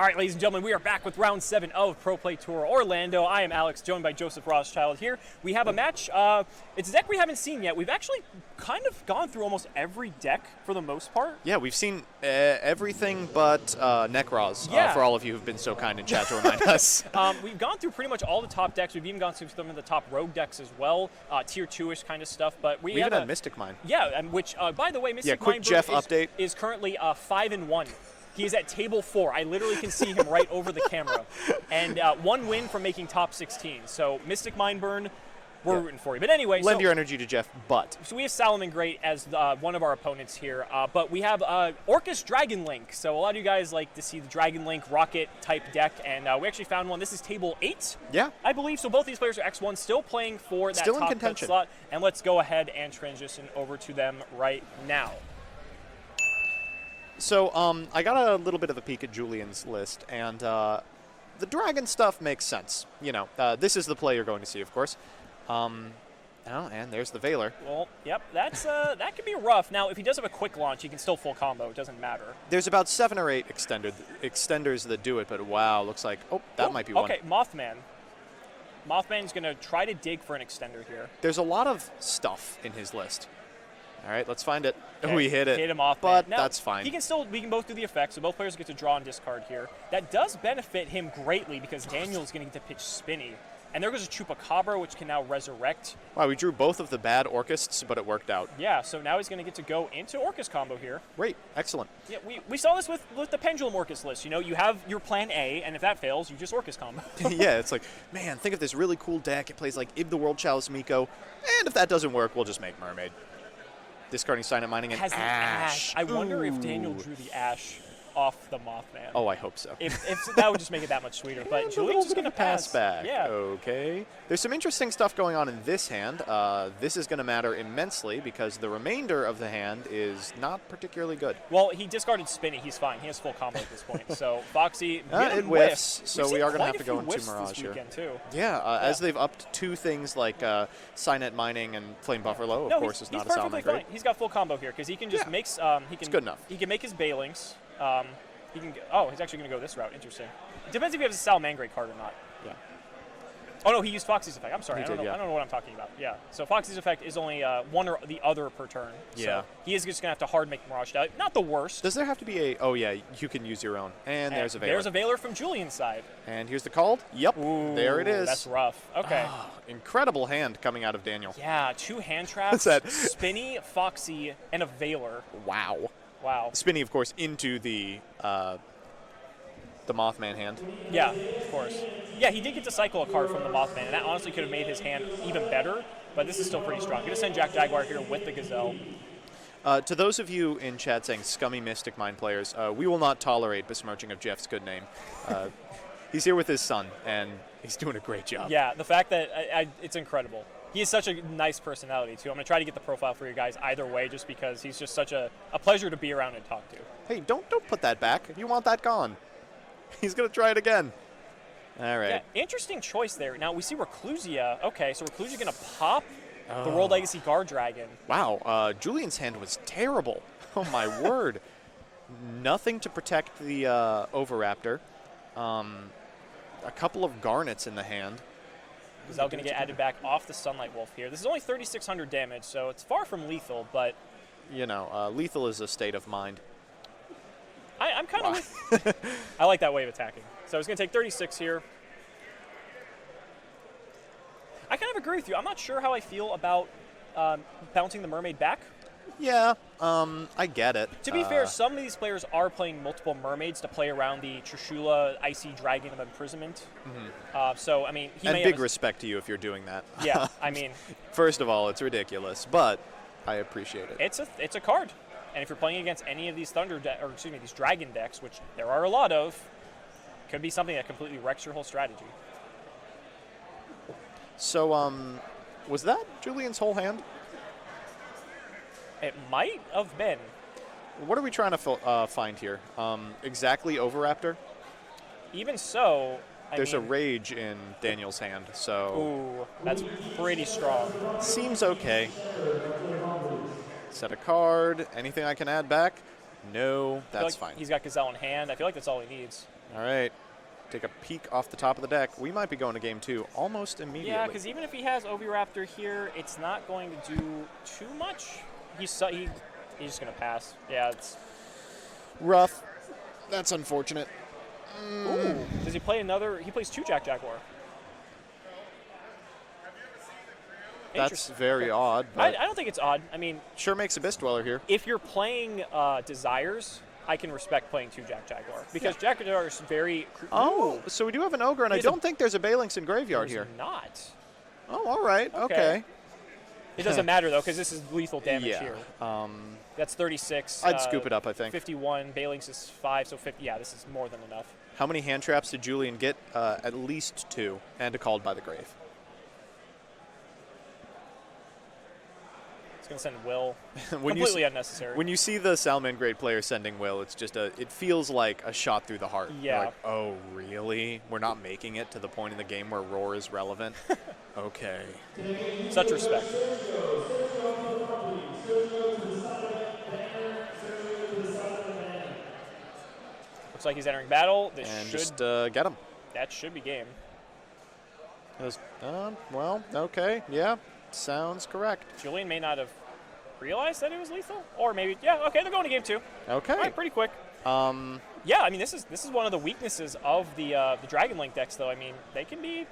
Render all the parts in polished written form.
right, ladies and gentlemen, we are back with round 7 of Pro Play Tour Orlando. I am Alex, joined by Joseph Rothschild here. We have a match. It's a deck we haven't seen yet. We've actually kind of gone through almost every deck for the most part. Yeah, we've seen everything but Necroz, for all of you who've been so kind in chat to remind us. We've gone through pretty much all the top decks. We've even gone through some of the top rogue decks as well, tier 2-ish kind of stuff. But we even had Mystic Mine. Yeah, which, by the way, Mystic quick Mine Jeff update. is currently 5-1. He is at table 4. I literally can see him right over the camera. And 1 win from making top 16. So Mystic Mind Burn, we're rooting for you. But anyway, lend your energy to Jeff, but. So we have Salamangreat as one of our opponents here. But we have Orcust Dragon Link. So a lot of you guys like to see the Dragon Link rocket type deck. And we actually found one. This is table 8, I believe. So both these players are X1, still playing for that top cut slot. And let's go ahead and transition over to them right now. So I got a little bit of a peek at Julian's list, and the dragon stuff makes sense. You know, this is the play you're going to see, of course. And there's the Veiler. Well, yep, that's that could be rough. Now, if he does have a quick launch, he can still full combo. It doesn't matter. There's about 7 or 8 extenders that do it, but wow, looks like, that might be one. Okay, Mothman. Mothman's going to try to dig for an extender here. There's a lot of stuff in his list. All right, let's find it. Okay, we hit it. Hit him off, but now, that's fine. We can both do the effect, so both players get to draw and discard here. That does benefit him greatly because Daniel's going to get to pitch Spinny. And there goes a Chupacabra, which can now resurrect. Wow, we drew both of the bad Orcusts, but it worked out. Yeah, so now he's going to get to go into Orcust combo here. Great, excellent. Yeah, we saw this with the Pendulum Orcust list. You know, you have your plan A, and if that fails, you just Orcust combo. Yeah, it's like, man, think of this really cool deck. It plays like Ib the World Chalice Miko, and if that doesn't work, we'll just make Mermaid. Discarding Sign of Mining and has Ash. I wonder if Daniel drew the Ash off the Mothman. Oh, I hope so. If that would just make it that much sweeter. But Julian's just going to pass back. Yeah. Okay. There's some interesting stuff going on in this hand. This is going to matter immensely because the remainder of the hand is not particularly good. Well, he discarded Spinny. He's fine. He has full combo at this point. So Foxy, it whiffs. So we are going to have to go into Mirage here. Too. Yeah, as they've upped 2 things like Signet Mining and Flame Buffalo, of course, is not a Salamangreat. Fine. He's got full combo here because he can just make. It's good enough. He can make his Bailings. He can. He's actually going to go this route. Interesting. It depends if he has a Salamangreat card or not. Yeah. Oh no, he used Foxy's effect. I'm sorry, I don't know what I'm talking about. Yeah. So Foxy's effect is only one or the other per turn. Yeah. So he is just going to have to hard make Mirage die. Not the worst. Does there have to be a? Oh yeah, you can use your own. And there's a Veiler. There's a Veiler from Julian's side. And here's the called. Yep. Ooh, there it is. That's rough. Okay. Incredible hand coming out of Daniel. Yeah, 2 hand traps. Spinny, Foxy, and a Veiler. Wow. Wow. Spinny, of course, into the Mothman hand. Yeah, of course. Yeah, he did get to cycle a card from the Mothman, and that honestly could have made his hand even better, but this is still pretty strong. Going to send Jack Jaguar here with the Gazelle. To those of you in chat saying scummy Mystic Mind players, we will not tolerate besmirching of Jeff's good name. He's here with his son, and he's doing a great job. Yeah, the fact that it's incredible. He has such a nice personality, too. I'm going to try to get the profile for you guys either way, just because he's just such a pleasure to be around and talk to. Hey, don't put that back. You want that gone. He's going to try it again. All right. Yeah, interesting choice there. Now, we see Reclusia. Okay, so Reclusia going to pop the World Legacy Guard Dragon. Wow, Julian's hand was terrible. Oh, my word. Nothing to protect the Oviraptor. A couple of Garnets in the hand. Gazelle going to get added back off the Sunlight Wolf here. This is only 3,600 damage, so it's far from lethal, but... You know, lethal is a state of mind. I'm kind of... I like that way of attacking. So he's going to take 36 here. I kind of agree with you. I'm not sure how I feel about bouncing the Mermaid back. Yeah, I get it. To be fair, some of these players are playing multiple Mermaids to play around the Trishula Icy Dragon of Imprisonment. Mm-hmm. So, I mean... And big respect to you if you're doing that. Yeah, I mean... First of all, it's ridiculous, but I appreciate it. It's a card. And if you're playing against any of these these Dragon decks, which there are a lot of, could be something that completely wrecks your whole strategy. So, was that Julian's whole hand? It might have been. What are we trying to find here? Exactly Oviraptor? Even so, there's a Rage in Daniel's hand, so... Ooh, that's pretty strong. Seems okay. Set a card. Anything I can add back? No, that's fine. He's got Gazelle in hand. I feel like that's all he needs. All right. Take a peek off the top of the deck. We might be going to game 2 almost immediately. Yeah, because even if he has Oviraptor here, it's not going to do too much. He's just going to pass. Yeah, it's rough. That's unfortunate. Ooh. Does he play another? He plays 2 Jack Jaguar. That's very odd. But I don't think it's odd. I mean, sure makes Abyss Dweller here. If you're playing Desires, I can respect playing 2 Jack Jaguar because Jack Jaguar is very. Oh, so we do have an Ogre, and I don't think there's a Balinx in graveyard here. Not. Oh, all right. Okay. It doesn't matter though because this is lethal damage here. That's 36. I'd scoop it up, I think. 51. Balinx is 5, so 50. Yeah, this is more than enough. How many hand traps did Julian get? At least 2, and a Called by the Grave. It's gonna send Will. Completely unnecessary. When you see the Salamangreat player sending Will, it's just it feels like a shot through the heart. Yeah. You're like, oh, really? We're not making it to the point in the game where Roar is relevant? Okay. Such respect. Looks like he's entering battle. This and should just get him. That should be game. Well, okay, yeah, sounds correct. Julian may not have realized that it was lethal, or maybe okay, they're going to game 2. Okay, all right, pretty quick. Yeah, I mean this is one of the weaknesses of the Dragon Link decks, though. I mean they can be,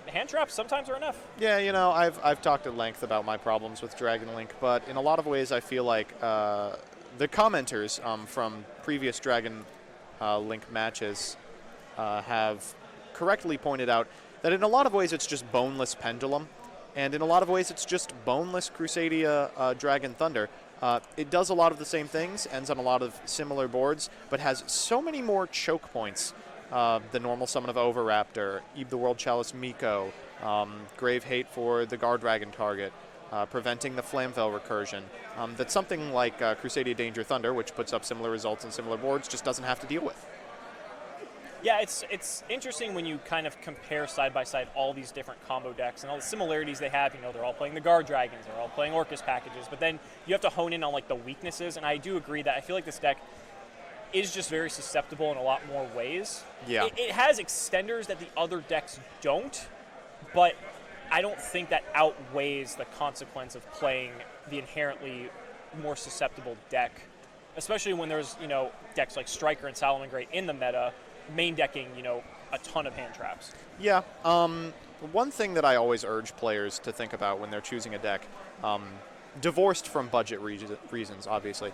hand traps sometimes are enough. Yeah, I've talked at length about my problems with Dragon Link, but in a lot of ways I feel like the commenters from previous Dragon Link matches have correctly pointed out that in a lot of ways it's just boneless Pendulum, and in a lot of ways it's just boneless Crusadia Dragon Thunder. It does a lot of the same things, ends on a lot of similar boards, but has so many more choke points. The normal summon of Oviraptor, Eve the World Chalice Miko, Grave Hate for the Guard Dragon target, preventing the Flamvel recursion, that something like Crusadia Danger Thunder, which puts up similar results on similar boards, just doesn't have to deal with. Yeah, it's interesting when you kind of compare side by side all these different combo decks and all the similarities they have. They're all playing the Guard Dragons, they're all playing Orcust packages, but then you have to hone in on like the weaknesses. And I do agree that I feel like this deck is just very susceptible in a lot more ways. Yeah, it has extenders that the other decks don't, but I don't think that outweighs the consequence of playing the inherently more susceptible deck, especially when there's decks like Striker and Salamangreat in the meta. Main decking, a ton of hand traps. Yeah. One thing that I always urge players to think about when they're choosing a deck, divorced from budget reasons, obviously,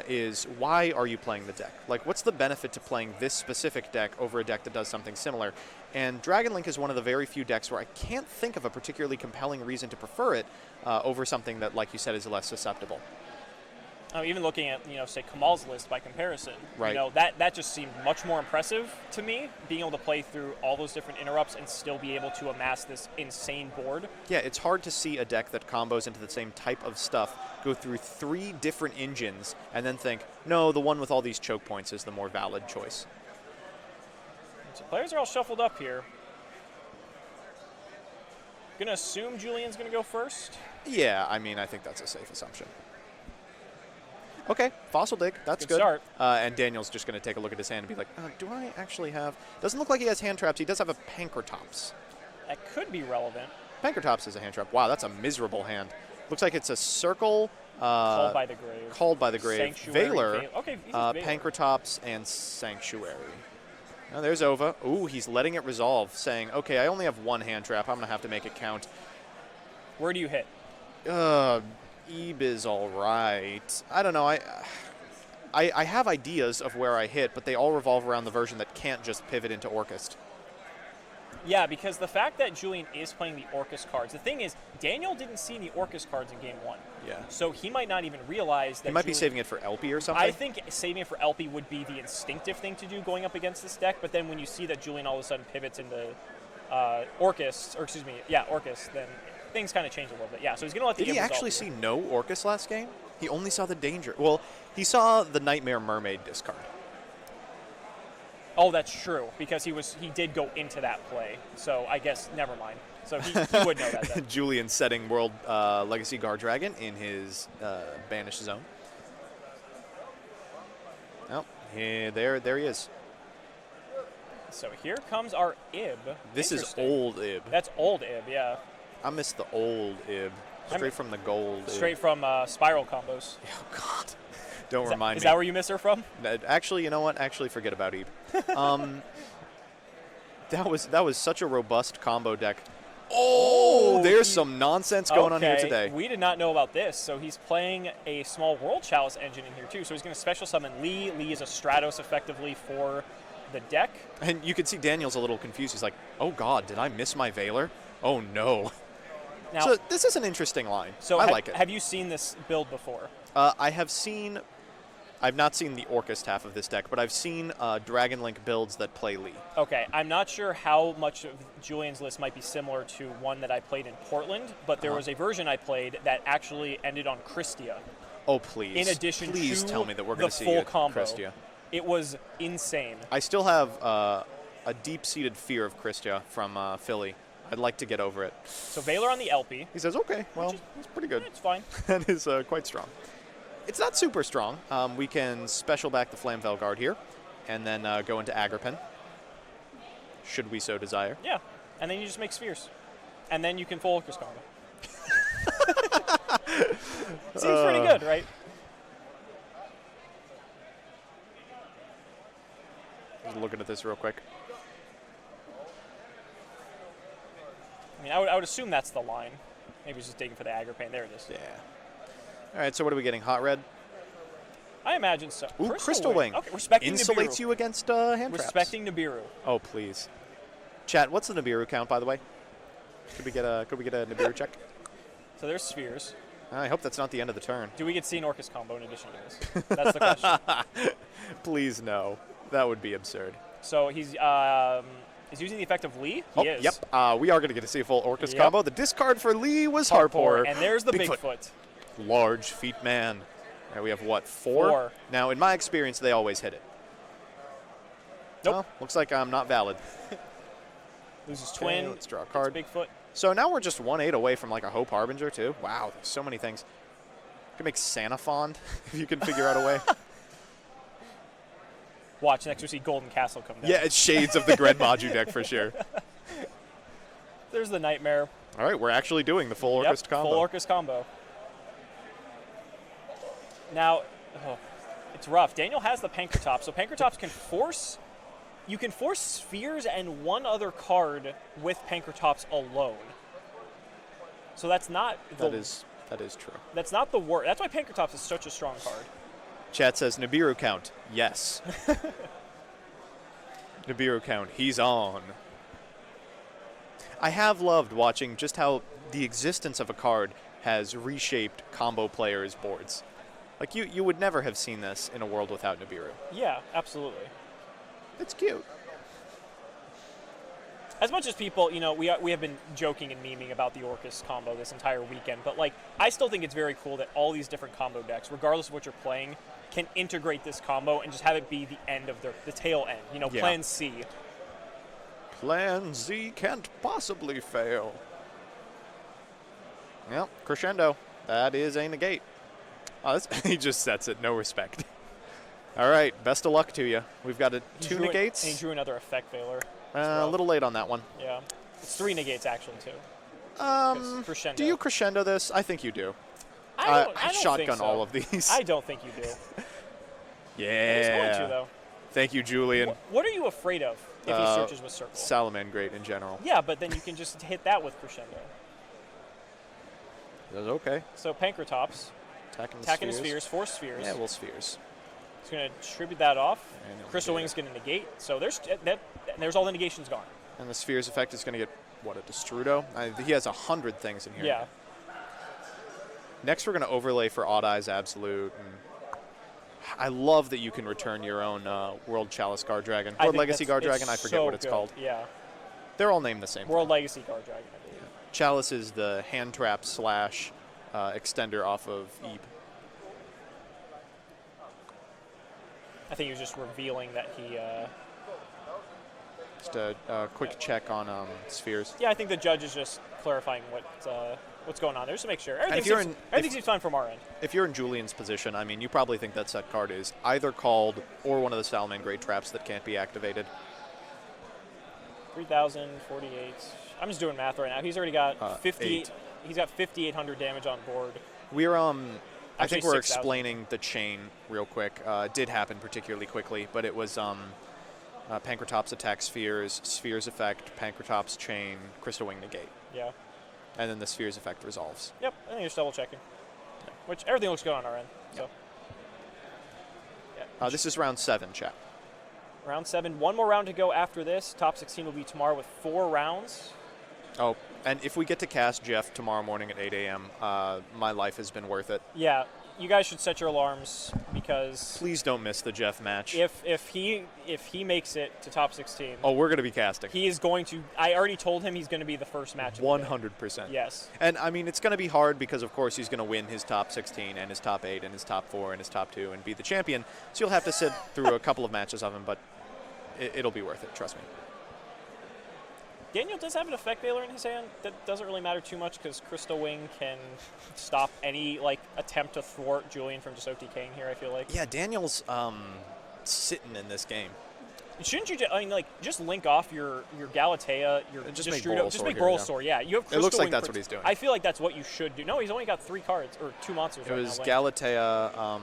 is why are you playing the deck? Like, what's the benefit to playing this specific deck over a deck that does something similar? And Dragon Link is one of the very few decks where I can't think of a particularly compelling reason to prefer it over something that, like you said, is less susceptible. Even looking at, say Kamal's list by comparison, right. That just seemed much more impressive to me, being able to play through all those different interrupts and still be able to amass this insane board. Yeah, it's hard to see a deck that combos into the same type of stuff, go through 3 different engines, and then think, no, the one with all these choke points is the more valid choice. So players are all shuffled up here. Gonna assume Julian's gonna go first? Yeah, I mean, I think that's a safe assumption. Okay, Fossil Dig, that's good. Start. And Daniel's just going to take a look at his hand and be like, do I actually have... Doesn't look like he has hand traps. He does have a Pankratops. That could be relevant. Pankratops is a hand trap. Wow, that's a miserable hand. Looks like it's a Circle... Called by the Grave. Called by the Grave. Sanctuary. Valor. Okay, Pankratops and Sanctuary. Now there's Ova. Ooh, he's letting it resolve, saying, okay, I only have 1 hand trap. I'm going to have to make it count. Where do you hit? Ebe is all right. I don't know. I have ideas of where I hit, but they all revolve around the version that can't just pivot into Orcust. Yeah, because the fact that Julian is playing the Orcust cards, the thing is, Daniel didn't see the Orcust cards in game 1. Yeah. So he might not even realize that. He might be saving it for LP or something. I think saving it for LP would be the instinctive thing to do going up against this deck, but then when you see that Julian all of a sudden pivots into Orcust, then things kind of change a little bit. Yeah, so he's going to let the Did he actually see no Orcust last game? He only saw the Danger. Well, he saw the Nightmare Mermaid discard. Oh, that's true, because he did go into that play. So I guess, never mind. So he would know that then. Julian setting World Legacy Guard Dragon in his banished zone. Oh, there he is. So here comes our Ib. This is old Ib. That's old Ib, yeah. I miss the old Ib. Straight from the gold. Straight from Spiral combos. Oh, God. Don't remind me. Is that where you miss her from? Actually, you know what? Actually, forget about Ib. That was such a robust combo deck. Oh, there's some nonsense going on here today. We did not know about this. So he's playing a small World Chalice engine in here, too. So he's going to special summon Lee. Lee is a Stratos, effectively, for the deck. And you can see Daniel's a little confused. He's like, oh, God, did I miss my Veiler? Oh, no. Now, so this is an interesting line. So I like it. Have you seen this build before? I've not seen the Orcust half of this deck, but I've seen Dragon Link builds that play Lee. Okay, I'm not sure how much of Julian's list might be similar to one that I played in Portland, but there was a version I played that actually ended on Christia. Oh, please. In addition please to tell me that we're going to see full combo. Christia. It was insane. I still have a deep-seated fear of Christia from Philly. I'd like to get over it. So Veiler on the LP. He says, okay, well, it's pretty good. It's fine. That is quite strong. It's not super strong. We can special back the Flamvel Guard here, and then go into Agripen, should we so desire. Yeah, and then you just make spheres. And then you can full Orcust combo. Seems pretty good, right? Just looking at this real quick. I mean, I would assume that's the line. Maybe he's just digging for the Agripen. There it is. Yeah. All right, so what are we getting? Hot red? I imagine so. Ooh, Crystal Wing. Okay, respecting Insulates Nibiru. you against hand traps. Respecting Nibiru. Oh, please. Chat, what's the Nibiru count, by the way? Could we get a Nibiru check? So there's spheres. I hope that's not the end of the turn. Do we get see an Orcust combo in addition to this? That's the question. Please, no. That would be absurd. So he's using the effect of Lee. He is. Yep. We are going to get to see a full Orcust combo. The discard for Lee was Harpour. And there's the Bigfoot. Large feet man. All right, we have what, 4? Now, in my experience, they always hit it. Nope. Well, looks like I'm not valid. Loses twin. Let's draw a card. Bigfoot. So now we're just 1/8 away from like a Hope Harbinger too. Wow, there's so many things. You can make Santa Fond if you can figure out a way. Watch, next we see Golden Castle come down. Yeah, it's shades of the Gren Maju deck for sure. There's the Nightmare. All right, we're actually doing the full Orcust combo. Full Orcust combo. Now, it's rough. Daniel has the Pankratops, so Pankratops can force. You can force spheres and one other card with Pankratops alone. So that's not. That is true. That's not the worst. That's why Pankratops is such a strong card. Chat says Nibiru count. Yes. Nibiru count. He's on. I have loved watching just how the existence of a card has reshaped combo players' boards. Like, you would never have seen this in a world without Nibiru. Yeah, absolutely. It's cute. As much as people, we have been joking and memeing about the Orcust combo this entire weekend, but, like, I still think it's very cool that all these different combo decks, regardless of what you're playing, can integrate this combo and just have it be the end of the tail end. Plan C. Plan Z can't possibly fail. Well, crescendo. That is a negate. Oh, he just sets it. No respect. All right, best of luck to you. We've got 2 negates. And he drew another effect Veiler. A little late on that one. Yeah. It's 3 negates, actually, too. Crescendo. Do you crescendo this? I think you do. I don't shotgun think so. all of these. I don't think you do. Yeah. He's going to, though. Thank you, Julian. What are you afraid of if he searches with Circle? Salamangreat in general. Yeah, but then you can just hit that with Crescendo. That's okay. So Pankratops. Attacking the spheres. 4 spheres. Yeah, well, spheres. He's going to distribute that off. Crystal Wing's going to negate. So there's all the negations gone. And the spheres effect is going to get, what, a Destrudo? He has 100 things in here. Yeah. Next, we're going to overlay for Odd Eyes Absolute. And I love that you can return your own World Chalice Guard Dragon. World Legacy Guard Dragon, I forget what it's called. Yeah. They're all named the same. World Legacy Guard Dragon, I believe. Yeah. Chalice is the hand trap / extender off of Ebe. I think he was just revealing that he... Just a quick check on spheres. Yeah, I think the judge is just clarifying what's going on there, just to make sure. Everything seems fine from our end. If you're in Julian's position, I mean, you probably think that set card is either called or one of the Salamangreat traps that can't be activated. 3,048. I'm just doing math right now. He's already got 58. He's got 5,800 damage on board. We're I think we're explaining the chain real quick. It did happen particularly quickly, but it was Pancratops attack spheres, spheres effect, Pancratops chain, Crystal Wing negate. Yeah. And then the spheres effect resolves. Yep, I think you're just double checking. Yeah. Which everything looks good on our end. So. Yeah. This is round 7, chat. Round 7. One more round to go after this. Top 16 will be tomorrow with 4 rounds. Oh, and if we get to cast Jeff tomorrow morning at 8 a.m., my life has been worth it. Yeah, you guys should set your alarms because please don't miss the Jeff match. If he makes it to top 16, oh, we're going to be casting. He is going to. I already told him he's going to be the first match. 100%. Yes. And I mean, it's going to be hard because of course he's going to win his top 16 and his top 8 and his top 4 and his top 2 and be the champion. So you'll have to sit through a couple of matches of him, but it'll be worth it. Trust me. Daniel does have an effect veiler in his hand. That doesn't really matter too much because Crystal Wing can stop any attempt to thwart Julian from just OTKing here, I feel like. Yeah, Daniel's sitting in this game. Shouldn't you just link off your Galatea, your just make Borrelsaur. Yeah, you have Crystal It looks like Wing that's what he's doing. I feel like that's what you should do. No, he's only got 3 cards or 2 monsters. It was Galatea,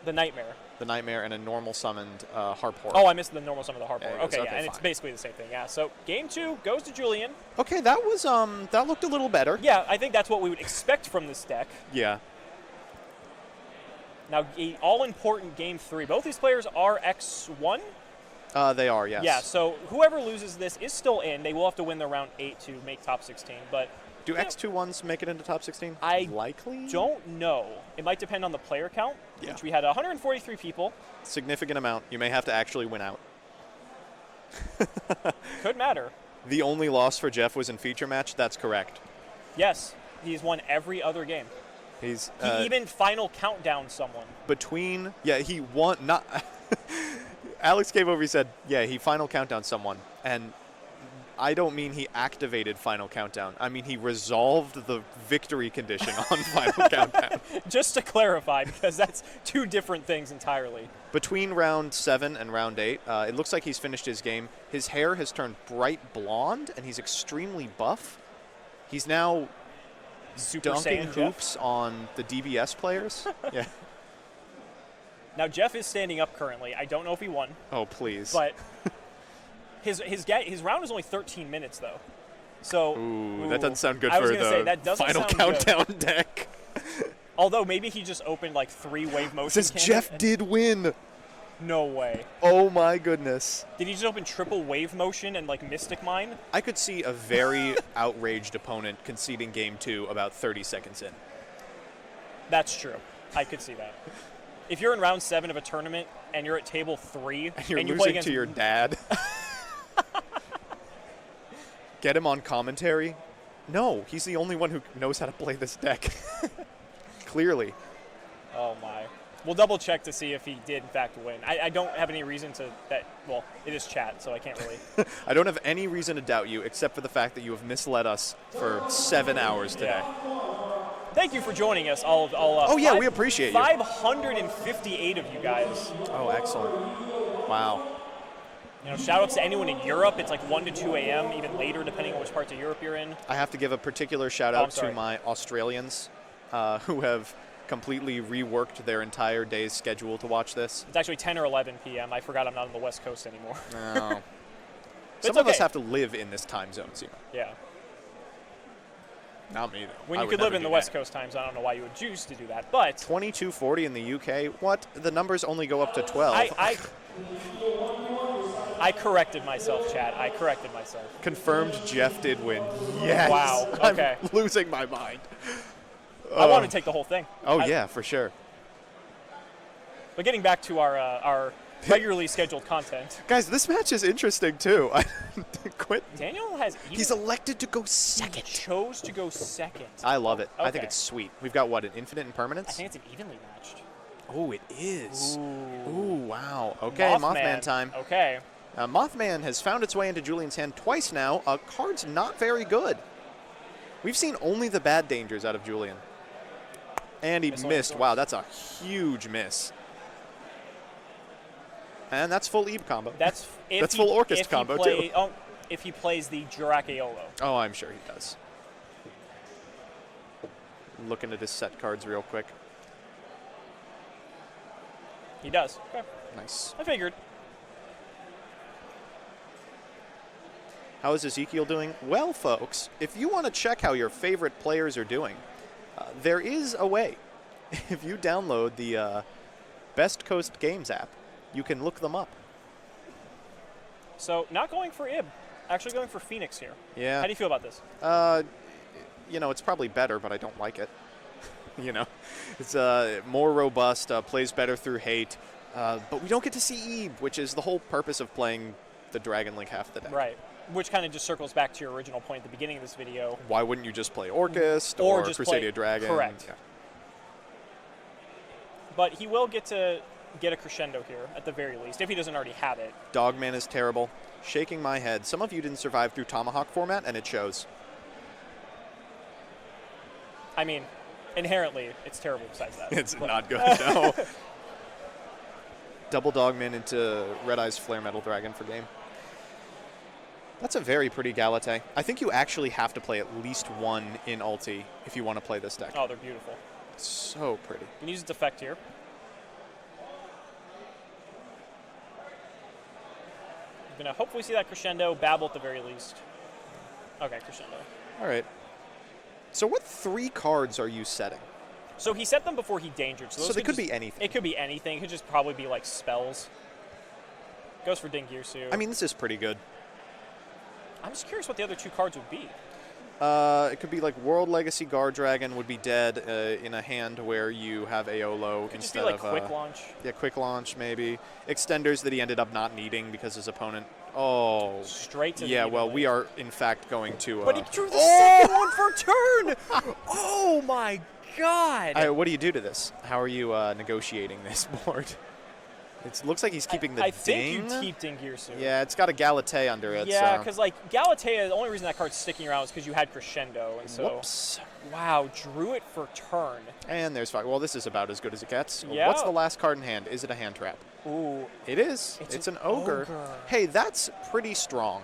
the Nightmare. The Nightmare and a normal summoned Harp Horde. Oh, I missed the normal summon of the Harp Horde. Yeah, okay, and it's basically the same thing. Yeah. So game 2 goes to Julian. Okay, that was that looked a little better. Yeah, I think that's what we would expect from this deck. Yeah. Now, all-important game 3. Both these players are X1. They are, yes. Yeah. So whoever loses this is still in. They will have to win the round 8 to make top 16. But do X21s make it into top 16? Likely don't know. It might depend on the player count. Yeah. Which we had 143 people. Significant amount. You may have to actually win out. Could matter. The only loss for Jeff was in feature match. That's correct. Yes, he's won every other game. He even final countdown someone. He won. Not. Alex came over. He said, "Yeah, he final countdown someone," and I don't mean he activated Final Countdown. I mean he resolved the victory condition on Final Countdown. Just to clarify, because that's 2 different things entirely. Between round 7 and round 8, it looks like he's finished his game. His hair has turned bright blonde, and he's extremely buff. He's now Super dunking Saiyan hoops Jeff. on the DBS players. Yeah. Now Jeff is standing up currently. I don't know if he won. Oh, please. But his round is only 13 minutes, though. So Ooh, that doesn't sound good for the Final Countdown deck. Although maybe he just opened 3 wave motion. Says Jeff did win. No way. Oh my goodness. Did he just open triple wave motion and Mystic Mine? I could see a very outraged opponent conceding game 2 about 30 seconds in. That's true. I could see that. If you're in round 7 of a tournament and you're at table 3 and you're losing play against to your dad. Get him on commentary? No, he's the only one who knows how to play this deck. Clearly. Oh my. We'll double check to see if he did in fact win. I don't have any reason to well, it is chat, so I can't really. I don't have any reason to doubt you except for the fact that you have misled us for 7 hours today. Yeah. Thank you for joining us. We appreciate you. 558 of you guys. Oh, excellent. Wow. Shout outs to anyone in Europe. It's 1 to 2 a.m., even later, depending on which parts of Europe you're in. I have to give a particular shout out to my Australians who have completely reworked their entire day's schedule to watch this. It's actually 10 or 11 p.m. I forgot I'm not on the West Coast anymore. No. Some of us have to live in this time zone, Simo. Yeah. Not me, though. When you could live in the West Coast times, I don't know why you would choose to do that, but 22:40 in the UK. What? The numbers only go up to 12. I corrected myself, Chad. I corrected myself. Confirmed Jeff did win. Yes. Wow. Okay. I'm losing my mind. I want to take the whole thing. Oh, yeah, for sure. But getting back to our regularly scheduled content. Guys, this match is interesting, too. Quit. Daniel has... He's elected to go second. He chose to go second. I love it. Okay. I think it's sweet. We've got, what, an infinite impermanence? I think it's an evenly matched. Oh, it is. Ooh, wow. Okay, Mothman time. Okay. Mothman has found its way into Julian's hand twice now. Card's not very good. We've seen only the bad dangers out of Julian. And he missed. Wow, that's a huge miss. And that's full Eve combo. That's full Orcust combo, too. if he plays the YuGiOh. Oh, I'm sure he does. Looking at his set cards real quick. He does. Okay. Nice. I figured. How is Ezekiel doing? Well, folks, if you want to check how your favorite players are doing, there is a way. If you download the Best Coast Games app, you can look them up. So, not going for Ib. Actually going for Phoenix here. Yeah. How do you feel about this? You know, it's probably better, but I don't like it. You know, it's more robust, plays better through hate, but we don't get to see Ib, which is the whole purpose of playing the Dragon Link half the deck. Right. Which kind of just circles back to your original point at the beginning of this video. Why wouldn't you just play Orcust or just Crusadia Dragon? Correct. Yeah. But he will get to get a crescendo here, at the very least, if he doesn't already have it. Dogman is terrible. Shaking my head. Some of you didn't survive through Tomahawk format, and it shows. I mean, inherently, it's terrible besides that. It's not good, no. Double Dogman into Red Eye's Flare Metal Dragon for game. That's a very pretty Galate. I think you actually have to play at least one in ulti if you want to play this deck. Oh, they're beautiful. So pretty. You can use its effect here. You're going to hopefully see that crescendo, babble at the very least. Okay, crescendo. All right. So what 3 cards are you setting? So he set them before he dangered. So they could be anything. It could be anything. It could just probably be like spells. Goes for Dingirsu. I mean, this is pretty good. I'm just curious what the other 2 cards would be. It could be like World Legacy Guard Dragon would be dead in a hand where you have Aolo Could instead just be like of Quick Launch. Yeah, Quick Launch maybe. Extenders that he ended up not needing because his opponent. Oh. Straight to the Yeah, well, needle. we are in fact going to. But he drew the second one for turn. Oh my God! What do you do to this? How are you negotiating this board? It looks like he's keeping the I ding. think you keep Dingirsu. Yeah, it's got a Galate under it. Yeah, so. because like Galatea, the only reason that card's sticking around is because you had Crescendo, and so. Whoops. Wow, drew it for turn. And there's 5. Well, this is about as good as it gets. Yeah. What's the last card in hand? Is it a hand trap? Ooh. It is. It's an ogre. Hey, that's pretty strong.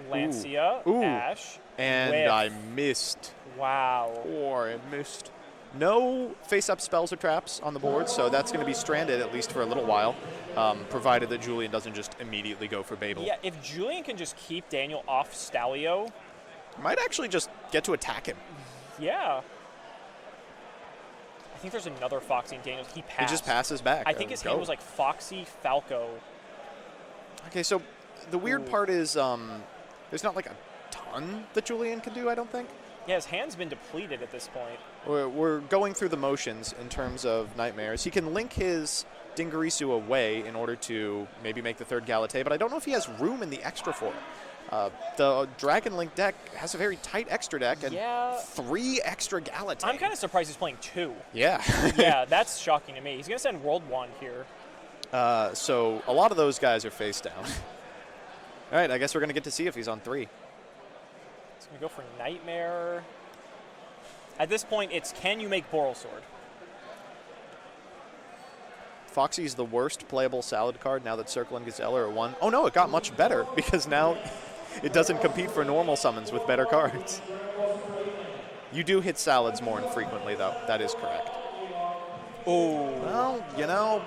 Lancia, Ooh. Ash, And Whiff. I missed. Wow. Or I missed. No face-up spells or traps on the board, so that's going to be stranded at least for a little while, provided that Julian doesn't just immediately go for Babel. Yeah, if Julian can just keep Daniel off Stalio. Might actually just get to attack him. Yeah. I think there's another Foxy and Daniel. He passed. He just passes back. I think his hand was like Foxy, Falco. Okay, so the weird part is there's not like a ton that Julian can do, I don't think. Yeah, his hand's been depleted at this point. We're going through the motions in terms of Nightmares. He can link his Dingirsu away in order to maybe make the 3rd Galate, but I don't know if he has room in the extra for it. The Dragon Link deck has a very tight extra deck and 3 extra Galate. I'm kind of surprised he's playing 2. Yeah. Yeah, that's shocking to me. He's going to send World 1 here. So a lot of those guys are face down. All right, I guess we're going to get to see if he's on 3. He's going to go for Nightmare. At this point, it's can you make Boral Sword? Foxy's the worst playable salad card now that Circle and Gazelle are at 1. Oh no, it got much better because now it doesn't compete for normal summons with better cards. You do hit salads more infrequently though. That is correct. Oh. Well, you know.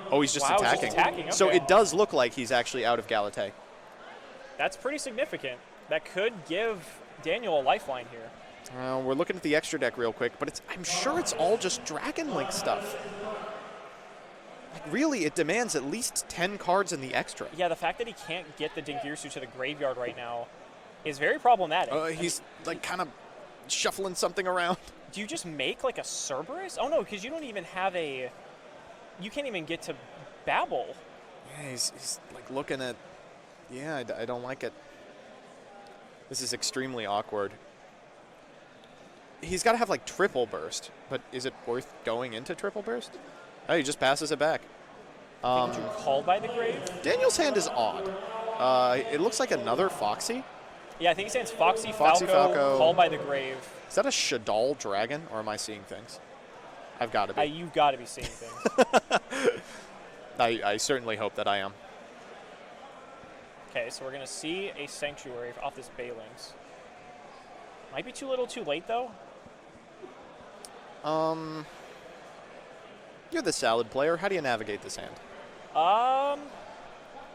Oh, he's just Wow, attacking. he's just attacking. Okay. So it does look like he's actually out of Galate. That's pretty significant. That could give Daniel a lifeline here. We're looking at the extra deck real quick, but I'm sure it's all just Dragon Link stuff. Like, really, it demands at least 10 cards in the extra. Yeah, the fact that he can't get the Dingirsu to the graveyard right now is very problematic. He's like kind of shuffling something around. Do you just make like a Cerberus? Oh no, because you don't even have a. You can't even get to Babel. Yeah, he's like looking at. Yeah, I don't like it. This is extremely awkward. He's got to have like triple burst, but is it worth going into triple burst? Oh, he just passes it back. Did you call by the grave? Daniel's hand is odd. It looks like another Foxy. Yeah, I think he stands Foxy, Falco, call by the grave. Is that a Shadal dragon, or am I seeing things? I've got to be. You've got to be seeing things. I certainly hope that I am. Okay, so we're going to see a Sanctuary off this Balings. Might be too little too late, though. You're the salad player. How do you navigate this hand?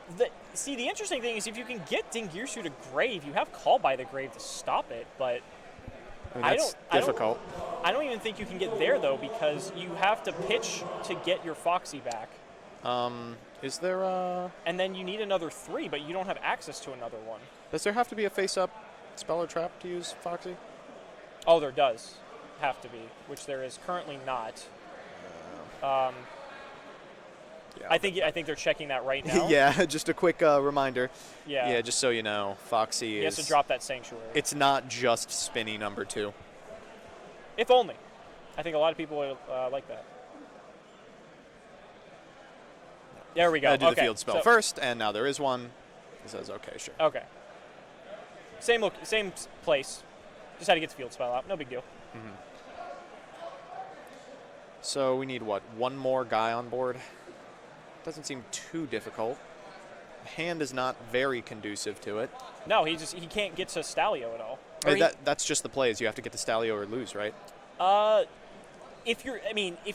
The interesting thing is if you can get Dingirsu to grave, you have Call by the Grave to stop it, but that's difficult. I don't even think you can get there, though, because you have to pitch to get your Foxy back. Is there a... And then you need another 3, but you don't have access to another one. Does there have to be a face-up spell or trap to use Foxy? Oh, there does have to be, which there is currently not. Yeah. I think they're checking that right now. Yeah, just a quick reminder. Yeah. Yeah, just so you know, Foxy has to drop that Sanctuary. It's not just Spinny number 2. If only. I think a lot of people would like that. There we go. I do the field spell first, and now there is one. It says, okay, sure. Okay. Same place. Just had to get the field spell out. No big deal. Mm-hmm. So we need, what, one more guy on board? Doesn't seem too difficult. Hand is not very conducive to it. No, he can't get to Stalio at all. That's just the plays. You have to get to Stalio or lose, right? If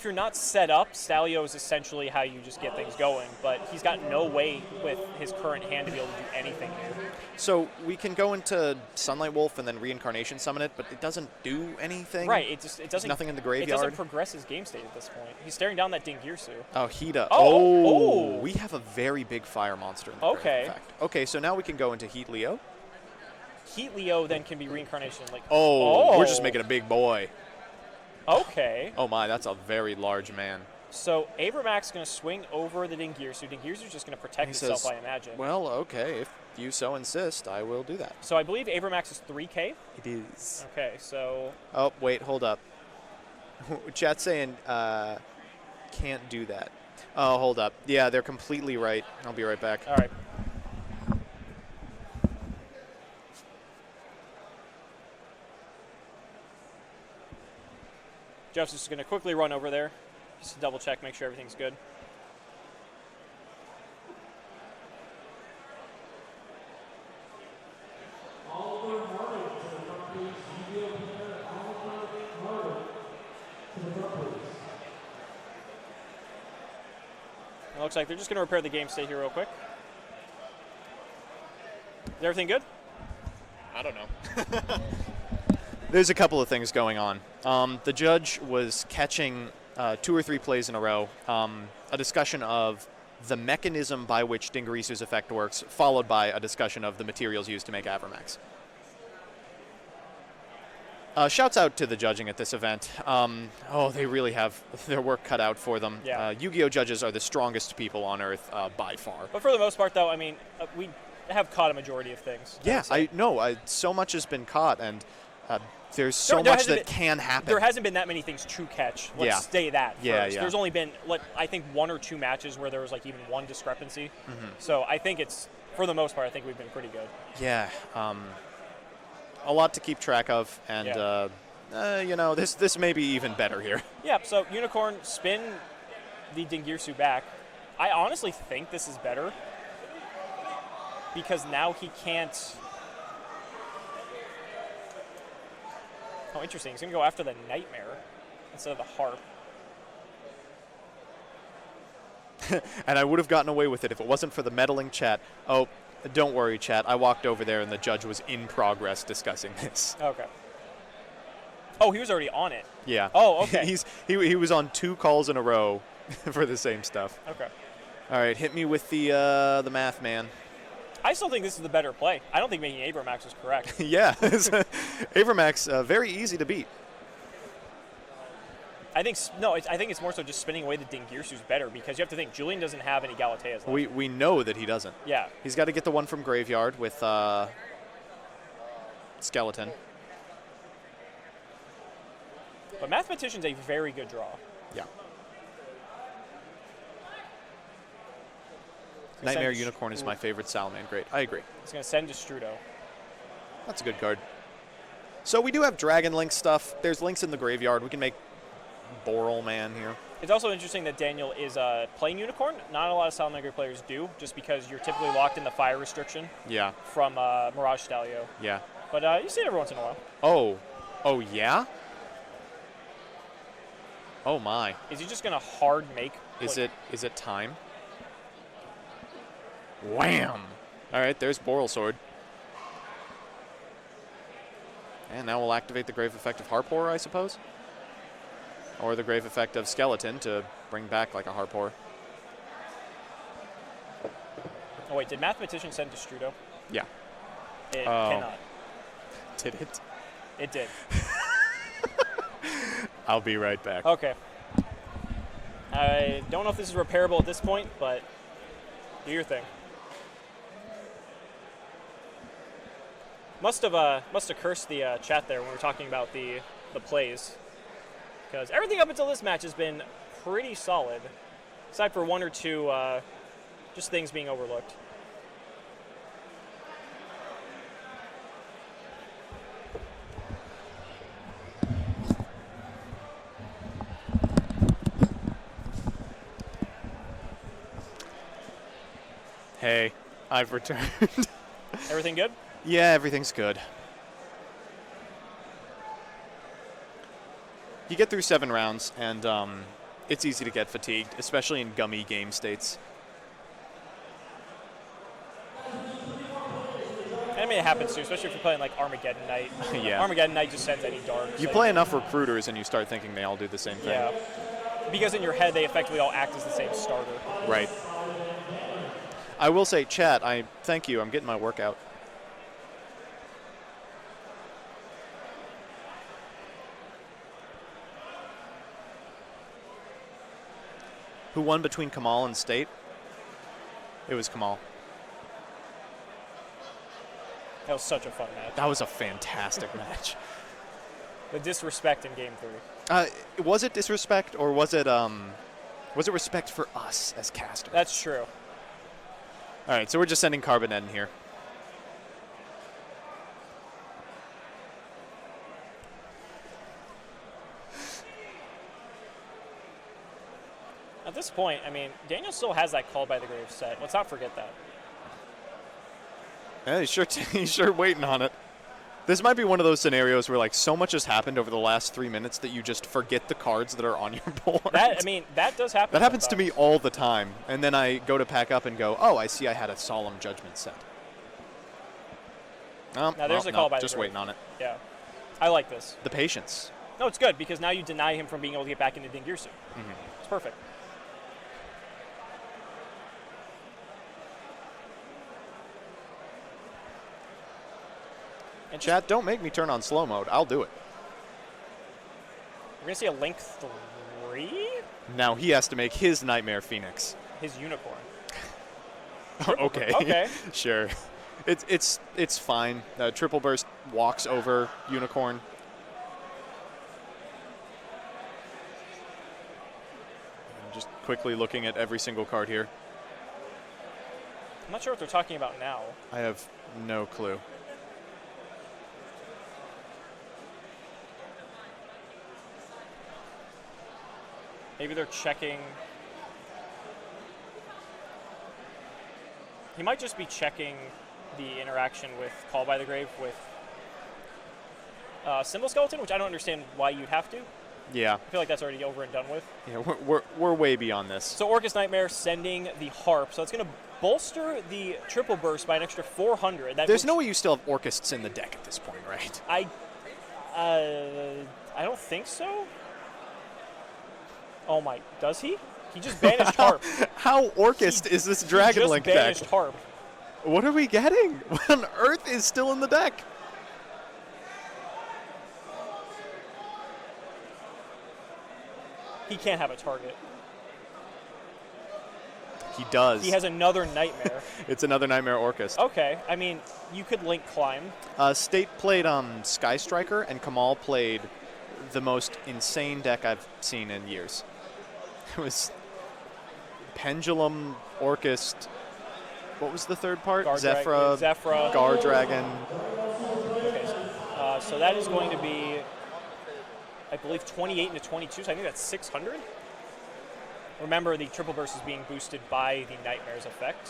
you're not set up, Stalio is essentially how you just get things going, but he's got no way with his current hand to be able to do anything here. So we can go into Sunlight Wolf and then Reincarnation Summon it, but it doesn't do anything? Right, it doesn't... There's nothing in the graveyard? It doesn't progress his game state at this point. He's staring down that Dingirsu. Oh, Hida. Oh! We have a very big fire monster in the grave, in fact. Okay, so now we can go into Heat Leo. Heat Leo then can be Reincarnation. We're just making a big boy. Okay. Oh my, that's a very large man. So Avermax's going to swing over the Dingirsu. Dingirsu's just going to protect itself, I imagine. Well, okay, if you so insist, I will do that. So I believe Avermax is 3K? It is. Okay, so... Oh, wait, hold up. Chat's saying can't do that. Oh, hold up. Yeah, they're completely right. I'll be right back. All right. Jeff's just going to quickly run over there, just to double check, make sure everything's good. It looks like they're just going to repair the game state here real quick. Is everything good? I don't know. There's a couple of things going on. The judge was catching 2 or 3 plays in a row, a discussion of the mechanism by which Dingirisu's effect works, followed by a discussion of the materials used to make Avermax. Shouts out to the judging at this event. They really have their work cut out for them. Yeah. YuGiOh judges are the strongest people on Earth by far. But for the most part, though, I mean, we have caught a majority of things. Yeah, I know. So much has been caught, and there's so much that can happen. There hasn't been that many things to catch. Let's say that first. Yeah. There's only been, I think, 1 or 2 matches where there was even one discrepancy. Mm-hmm. So I think it's, for the most part, I think we've been pretty good. Yeah. A lot to keep track of, and this may be even better here. Yeah. So Unicorn spin the Dingirsu back. I honestly think this is better because now he can't. Oh, interesting. He's going to go after the Nightmare instead of the Harp. And I would have gotten away with it if it wasn't for the meddling chat. Oh, don't worry, chat. I walked over there and the judge was in progress discussing this. Okay. Oh, he was already on it. Yeah. Oh, okay. He was on 2 calls in a row for the same stuff. Okay. All right, hit me with the math, man. I still think this is the better play. I don't think making Avermax is correct. Yeah. Avermax, very easy to beat. I think it's more so just spinning away the Dingirsu is better because you have to think Julian doesn't have any Galateas left. We know that he doesn't. Yeah. He's got to get the one from Graveyard with Skeleton. But Mathematician's a very good draw. Yeah. Nightmare Unicorn is my favorite Salamangreat. I agree. He's going to send to Strudo. That's a good card. So we do have Dragon Link stuff. There's links in the graveyard. We can make Boral Man here. It's also interesting that Daniel is playing Unicorn. Not a lot of Salamangreat players do, just because you're typically locked in the fire restriction. Yeah. From Mirage Stalio. Yeah. But you see it every once in a while. Oh yeah? Oh my. Is he just gonna hard make? Is it time? Wham! All right, there's Boral Sword. And now we'll activate the Grave Effect of Harp Horror, I suppose? Or the Grave Effect of Skeleton to bring back like a Harp Horror. Oh wait, did Mathematician send Destrudo? Yeah. It cannot. Did it? It did. I'll be right back. Okay. I don't know if this is repairable at this point, but do your thing. Must have cursed the chat there when we were talking about the plays, because everything up until this match has been pretty solid, aside for one or two just things being overlooked. Hey, I've returned. Everything good? Yeah, everything's good. You get through 7 rounds, and it's easy to get fatigued, especially in gummy game states. I mean, it happens too, especially if you're playing like Armageddon Knight. Yeah. Armageddon Knight just sends any dark. You play enough recruiters, and you start thinking they all do the same thing. Yeah. Because in your head, they effectively all act as the same starter. Right. I will say, chat, I thank you. I'm getting my workout. Who won between Kamal and State? It was Kamal. That was such a fun match. That was a fantastic match. The disrespect in Game 3. Was it disrespect, or was it respect for us as casters? That's true. All right, so we're just sending Carbonet in here. At this point, I mean, Daniel still has that Call by the Grave set. Let's not forget that. Yeah, he's sure waiting on it. This might be one of those scenarios where like so much has happened over the last 3 minutes that you just forget the cards that are on your board. That does happen. That happens to me all the time, and then I go to pack up and go, "Oh, I see, I had a Solemn Judgment set." Now there's a Call by the Grave. Just waiting on it. Yeah, I like this. The patience. No, it's good because now you deny him from being able to get back into Dingirsu. Mm-hmm. It's perfect. And chat, don't make me turn on slow mode. I'll do it. We're going to see a Link 3? Now he has to make his Nightmare Phoenix. His Unicorn. Okay. Okay. Sure. It's fine. Triple Burst walks over Unicorn. I'm just quickly looking at every single card here. I'm not sure what they're talking about now. I have no clue. Maybe they're checking. He might just be checking the interaction with Call by the Grave with Symbol Skeleton, which I don't understand why you'd have to. Yeah. I feel like that's already over and done with. Yeah, we're way beyond this. So Orcust Nightmare sending the Harp, so it's going to bolster the Triple Burst by an extra 400. There's no way you still have Orcusts in the deck at this point, right? I don't think so. Oh my, does he? He just banished Harp. How Orcust is this Dragon Link deck? He just banished Harp. What are we getting? What on earth is still in the deck? He can't have a target. He does. He has another Nightmare. It's another Nightmare Orcust. Okay, I mean, you could Link Climb. State played Sky Striker, and Kamal played the most insane deck I've seen in years. It was Pendulum, Orcust. What was the third part? Zephyra, Guard Dragon. Okay, so that is going to be, I believe, 28 into 22, so I think that's 600. Remember, the triple burst is being boosted by the Nightmares effect.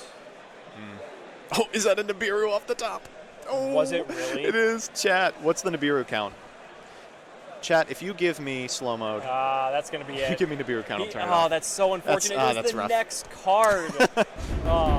Oh, is that a Nibiru off the top? Oh, was it really? It is. Chat, what's the Nibiru count? Chat, if you give me slow mode. That's going to be it. If you give me Nibiru count, I'll turn it off. Oh, that's so unfortunate. That's the rough. next card. Oh.